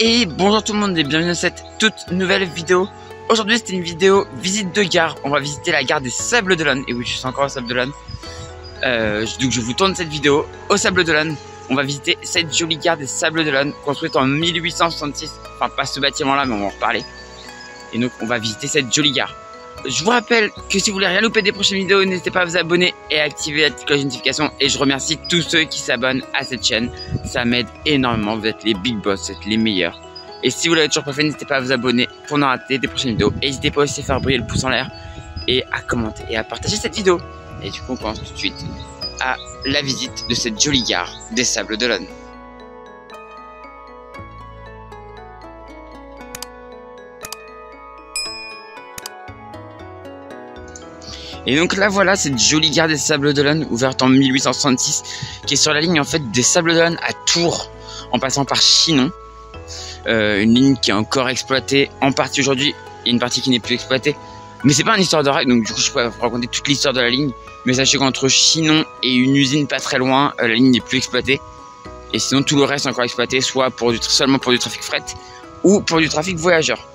Et bonjour tout le monde et bienvenue dans cette toute nouvelle vidéo. Aujourd'hui c'était une vidéo visite de gare. On va visiter la gare des Sables d'Olonne. Et oui, je suis encore au Sables d'Olonne. Donc je vous tourne cette vidéo au Sables d'Olonne. On va visiter cette jolie gare des Sables d'Olonne, construite en 1866. Enfin pas ce bâtiment là, mais on va en reparler. Et donc on va visiter cette jolie gare. Je vous rappelle que si vous voulez rien louper des prochaines vidéos, n'hésitez pas à vous abonner et à activer la petite cloche de notification. Et je remercie tous ceux qui s'abonnent à cette chaîne. Ça m'aide énormément. Vous êtes les big boss, vous êtes les meilleurs. Et si vous l'avez toujours pas fait, n'hésitez pas à vous abonner pour ne rater des prochaines vidéos. Et n'hésitez pas aussi à faire briller le pouce en l'air et à commenter et à partager cette vidéo. Et du coup, on commence tout de suite à la visite de cette jolie gare des Sables d'Olonne. Et donc là voilà cette jolie gare des Sables d'Olonne ouverte en 1866 qui est sur la ligne en fait des Sables d'Olonne à Tours en passant par Chinon. Une ligne qui est encore exploitée en partie aujourd'hui et une partie qui n'est plus exploitée. Mais c'est pas une histoire de rail, donc du coup je peux vous raconter toute l'histoire de la ligne. Mais sachez qu'entre Chinon et une usine pas très loin, la ligne n'est plus exploitée. Et sinon tout le reste est encore exploité, soit pour seulement pour du trafic fret ou pour du trafic voyageurs.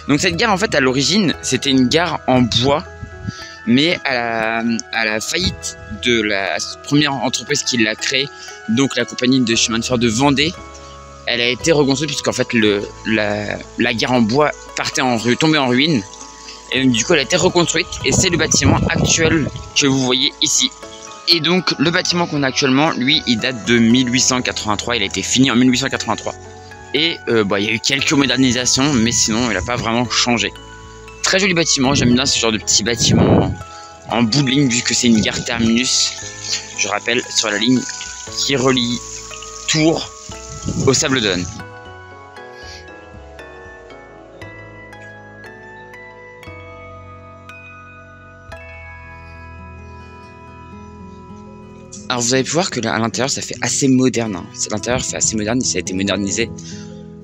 Donc cette gare en fait à l'origine c'était une gare en bois, mais à la faillite de la première entreprise qui l'a créée, donc la compagnie de chemin de fer de Vendée, elle a été reconstruite puisqu'en fait la gare en bois tombait en ruine. Et donc, du coup elle a été reconstruite et c'est le bâtiment actuel que vous voyez ici. Et donc le bâtiment qu'on a actuellement, lui il date de 1883, il a été fini en 1883. Et il y a eu quelques modernisations, mais sinon il n'a pas vraiment changé. Très joli bâtiment, j'aime bien ce genre de petits bâtiments en bout de ligne vu que c'est une gare terminus. Je rappelle, sur la ligne qui relie Tours au Sables d'Olonne. Alors vous avez pu voir que là, à l'intérieur ça fait assez moderne, hein. L'intérieur fait assez moderne, ça a été modernisé.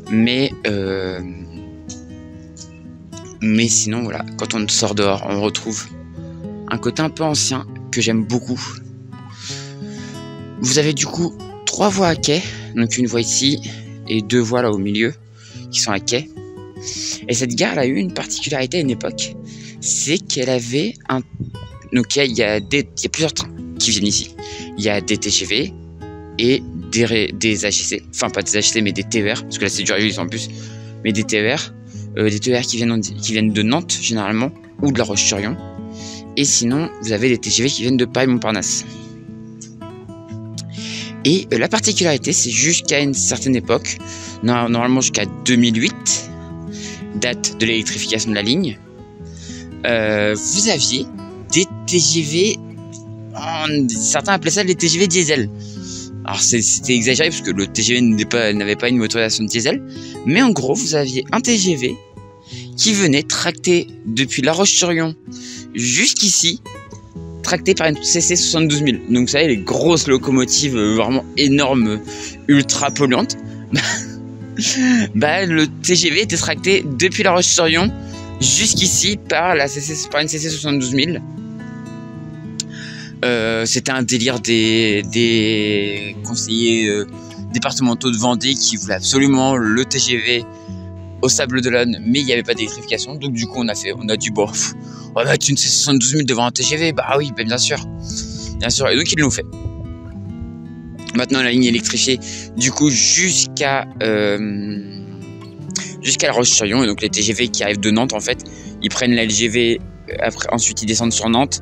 Mais sinon voilà, quand on sort dehors, on retrouve un côté un peu ancien que j'aime beaucoup. Vous avez du coup 3 voies à quai, donc une voie ici et 2 voies là au milieu qui sont à quai. Et cette gare elle a eu une particularité à une époque, c'est qu'elle avait un... Donc il y a plusieurs trains qui viennent ici. Il y a des TGV et des AGC, enfin pas des AGC mais des TER, parce que là c'est du Régis en plus, mais des TER, qui viennent de Nantes généralement, ou de La Roche-sur-Yon. Et sinon vous avez des TGV qui viennent de Paris-Montparnasse. Et la particularité c'est jusqu'à une certaine époque, normalement jusqu'à 2008, date de l'électrification de la ligne, vous aviez des TGV, certains appelaient ça les TGV diesel. Alors c'était exagéré parce que le TGV n'avait pas une motorisation diesel, mais en gros vous aviez un TGV qui venait tracté depuis La Roche-sur-Yon jusqu'ici, tracté par une CC 72000. Donc vous savez les grosses locomotives vraiment énormes, ultra polluantes. Le TGV était tracté depuis La Roche-sur-Yon jusqu'ici par une CC 72000. C'était un délire des conseillers départementaux de Vendée qui voulaient absolument le TGV au Sables d'Olonne, mais il n'y avait pas d'électrification. Donc du coup on a dit bon, on va mettre une C72000 devant un TGV. Bah oui, bien sûr. Et donc ils l'ont fait. Maintenant la ligne est électrifiée du coup jusqu'à La Roche-sur-Yon. Et donc les TGV qui arrivent de Nantes en fait, ils prennent la LGV, ensuite ils descendent sur Nantes.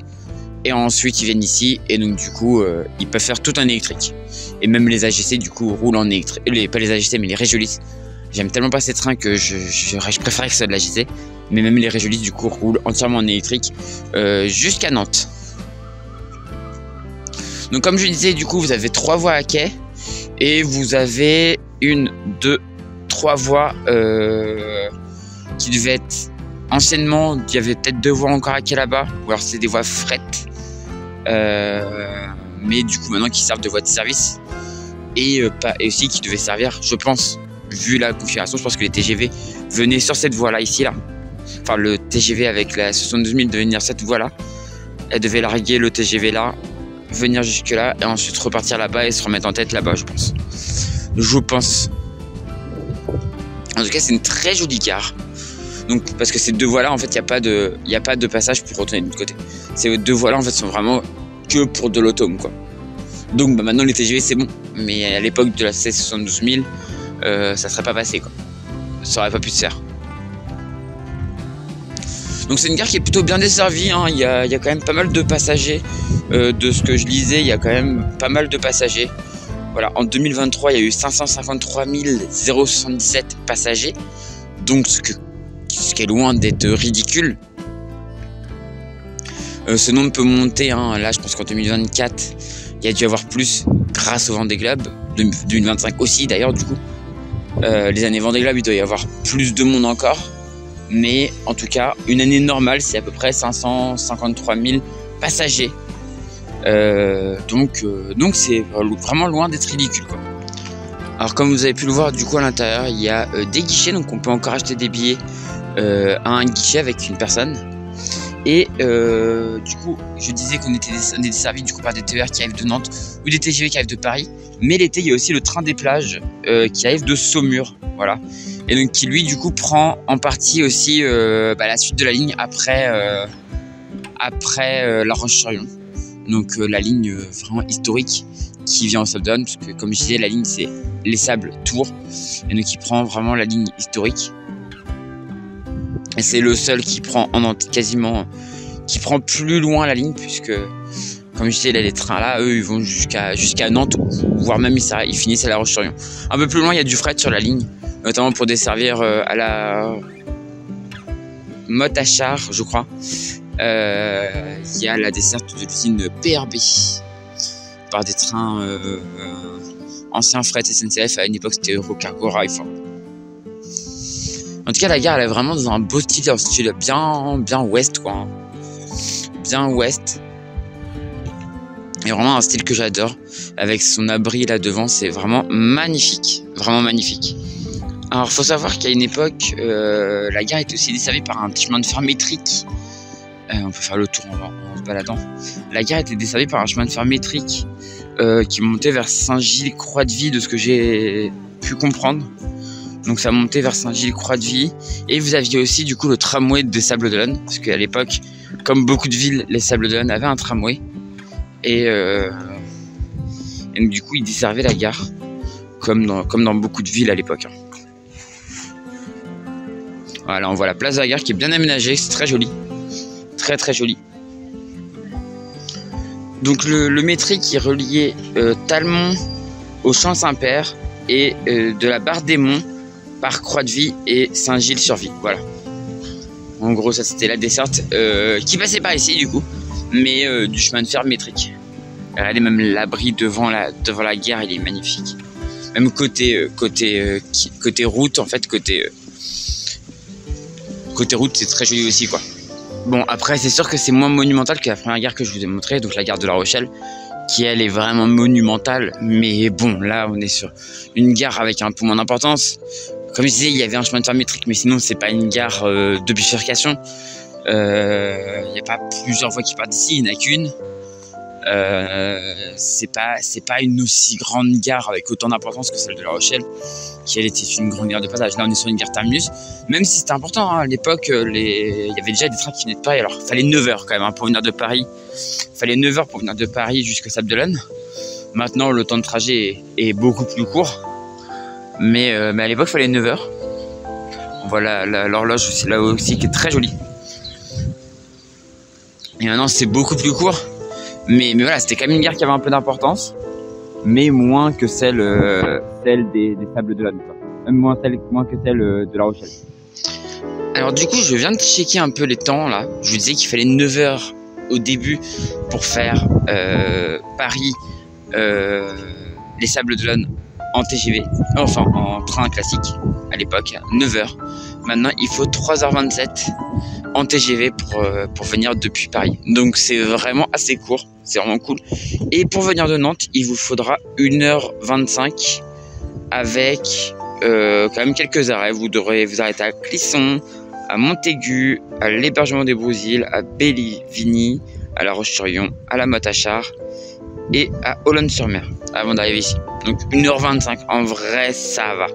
Et ensuite ils viennent ici et donc du coup ils peuvent faire tout en électrique. Et même les AGC du coup roulent en électrique. Pas les AGC mais les Régiolis. J'aime tellement pas ces trains que je préfère que ce soit de l'AGC. Mais même les Régiolis du coup roulent entièrement en électrique jusqu'à Nantes. Donc comme je disais du coup vous avez 3 voies à quai. Et vous avez 1, 2, 3 voies qui devaient être... Anciennement, il y avait peut-être 2 voies encore à quai là-bas. Ou alors c'est des voies fret. Mais du coup maintenant qui servent de voies de service et aussi qui devaient servir, je pense, vu la configuration, je pense que les TGV venaient sur cette voie là, ici là, enfin le TGV avec la 72000 devait venir cette voie là, elle devait larguer le TGV là, venir jusque là et ensuite repartir là-bas et se remettre en tête là-bas, je pense. En tout cas, c'est une très jolie gare. Donc, parce que ces deux voies-là, en fait, il n'y a pas de passage pour retourner de l'autre côté. Ces deux voies-là, en fait, sont vraiment que pour de l'autome, quoi. Donc, bah, maintenant, les TGV, c'est bon. Mais à l'époque de la C72 000, ça serait pas passé, quoi. Ça aurait pas pu se faire. Donc, c'est une gare qui est plutôt bien desservie, hein. Il y a quand même pas mal de passagers. De ce que je lisais, il y a quand même pas mal de passagers. Voilà, en 2023, il y a eu 553 077 passagers. Donc, ce qui est loin d'être ridicule. Ce nombre peut monter, hein. Là je pense qu'en 2024 il y a dû y avoir plus grâce au Vendée Globe, 2025 aussi d'ailleurs du coup. Les années Vendée Globe il doit y avoir plus de monde encore, mais en tout cas une année normale c'est à peu près 553 000 passagers. Donc c'est vraiment loin d'être ridicule, quoi. Alors comme vous avez pu le voir du coup à l'intérieur il y a des guichets, donc on peut encore acheter des billets à un guichet avec une personne. Et du coup je disais qu'on était desservi du coup par des TER qui arrivent de Nantes ou des TGV qui arrivent de Paris, mais l'été il y a aussi le train des plages qui arrive de Saumur, voilà, et donc qui lui du coup prend en partie aussi la suite de la ligne après La Roche-sur-Yon, donc la ligne vraiment historique qui vient au Sable d'Olonne, parce que comme je disais la ligne c'est Les Sables Tours, et donc il prend vraiment la ligne historique. Et c'est le seul qui prend quasiment, qui prend plus loin la ligne, puisque comme je disais, là, les trains là, eux, ils vont jusqu'à Nantes, voire même ils finissent à La Roche-sur-Yon. Un peu plus loin, il y a du fret sur la ligne, notamment pour desservir à la Motte-à-Char, je crois. Il y a la desserte de l'usine PRB par des trains anciens fret SNCF. À une époque, c'était Eurocargo Rail. En tout cas, la gare, elle est vraiment dans un beau style, un style bien ouest, quoi. Hein. Bien ouest. Et vraiment un style que j'adore. Avec son abri là devant, c'est vraiment magnifique. Vraiment magnifique. Alors, faut savoir qu'à une époque, la gare était aussi desservie par un chemin de fer métrique. On peut faire le tour en se baladant. La gare était desservie par un chemin de fer métrique qui montait vers Saint-Gilles-Croix-de-Vie, de ce que j'ai pu comprendre. Donc ça montait vers Saint-Gilles-Croix-de-Vie. Et vous aviez aussi du coup le tramway des Sables d'Olonne, parce qu'à l'époque, comme beaucoup de villes, les Sables d'Olonne avaient un tramway. Et donc, du coup, ils desservaient la gare, comme dans beaucoup de villes à l'époque. Voilà, on voit la place de la gare qui est bien aménagée, c'est très joli. Très très joli. Donc le métrique qui reliait Talmont au Champ-Saint-Père et de la Barre des Monts par Croix-de-Vie et Saint-Gilles-sur-Vie. Voilà. En gros, ça c'était la desserte qui passait par ici du coup, mais du chemin de fer métrique. Regardez, même l'abri devant la gare, il est magnifique. Même côté route, en fait, côté route, c'est très joli aussi, quoi. Bon, après, c'est sûr que c'est moins monumental que la première gare que je vous ai montrée, donc la gare de La Rochelle, qui elle est vraiment monumentale. Mais bon, là, on est sur une gare avec un peu moins d'importance. Comme je disais, il y avait un chemin de fer métrique, mais sinon, c'est pas une gare de bifurcation. Il n'y a pas plusieurs voies qui partent d'ici, il n'y en a qu'une. C'est pas une aussi grande gare avec autant d'importance que celle de La Rochelle, qui elle était une grande gare de passage. Là on est sur une gare terminus, même si c'était important, hein. À l'époque il y avait déjà des trains qui venaient de Paris, alors il fallait 9 heures quand même, hein, pour venir de Paris. Il fallait 9 heures pour venir de Paris jusqu'à Sable d'Olonne. Maintenant le temps de trajet est beaucoup plus court, mais à l'époque il fallait 9 heures. Voilà l'horloge c'est là aussi qui est très jolie, et maintenant c'est beaucoup plus court. Mais voilà, c'était quand même une gare qui avait un peu d'importance, mais moins que celle des Sables d'Olonne, moins que celle de La Rochelle. Alors du coup, je viens de checker un peu les temps là. Je vous disais qu'il fallait 9 heures au début pour faire Paris, les Sables d'Olonne en TGV, enfin en train classique à l'époque, 9 heures. Maintenant, il faut 3h27 en TGV pour venir depuis Paris. Donc c'est vraiment assez court, c'est vraiment cool. Et pour venir de Nantes, il vous faudra 1h25 avec quand même quelques arrêts. Vous devrez vous arrêter à Clisson, à Montaigu, à l'hébergement des Brousilles, à Bellivigny, à La Roche-sur-Yon, à la Motte-à-Char et à Olonne-sur-Mer avant d'arriver ici. Donc 1h25, en vrai ça va.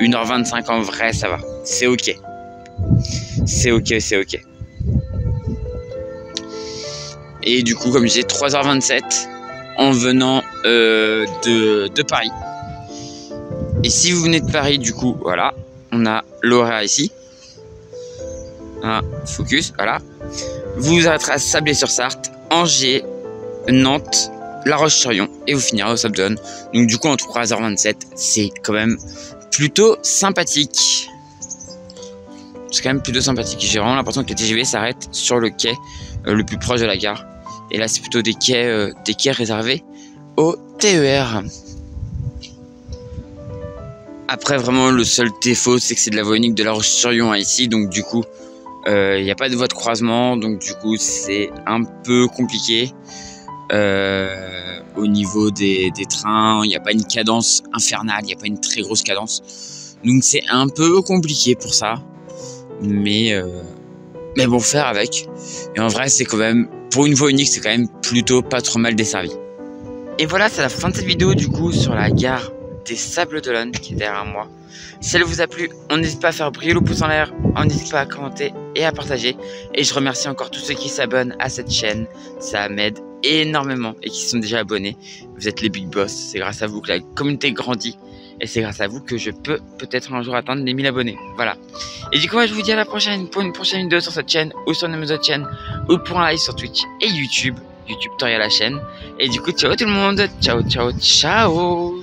1h25 en vrai ça va. C'est ok. C'est ok, c'est ok. Et du coup, comme je disais, 3h27 en venant de Paris. Et si vous venez de Paris, du coup, voilà, on a l'horaire ici. Un focus, voilà. Vous vous arrêterez à Sablé-sur-Sarthe, Angers, Nantes, La Roche-sur-Yon et vous finirez au Sables d'Olonne. Donc du coup, en 3h27, c'est quand même plutôt sympathique. C'est quand même plutôt sympathique. J'ai vraiment l'impression que les TGV s'arrêtent sur le quai le plus proche de la gare. Et là, c'est plutôt des quais réservés au TER. Après, vraiment, le seul défaut, c'est que c'est de la voie unique de La Roche-sur-Yon à ici. Donc, du coup, il n'y a pas de voie de croisement. Donc, du coup, c'est un peu compliqué. Au niveau des trains, il n'y a pas une cadence infernale. Il n'y a pas une très grosse cadence. Donc, c'est un peu compliqué pour ça. Mais bon, faire avec. Et en vrai, c'est quand même, pour une voie unique, c'est quand même plutôt pas trop mal desservi. Et voilà, c'est la fin de cette vidéo du coup sur la gare des Sables d'Olonne qui est derrière moi. Si elle vous a plu, on n'hésite pas à faire briller le pouce en l'air, on n'hésite pas à commenter et à partager. Et je remercie encore tous ceux qui s'abonnent à cette chaîne, ça m'aide énormément et qui sont déjà abonnés. Vous êtes les big boss, c'est grâce à vous que la communauté grandit. Et c'est grâce à vous que je peux peut-être un jour atteindre les 1000 abonnés. Voilà. Et du coup, moi, je vous dis à la prochaine pour une prochaine vidéo sur cette chaîne ou sur une autre chaîne ou pour un live sur Twitch et YouTube. YouTube Toria la chaîne. Et du coup, ciao tout le monde. Ciao, ciao, ciao.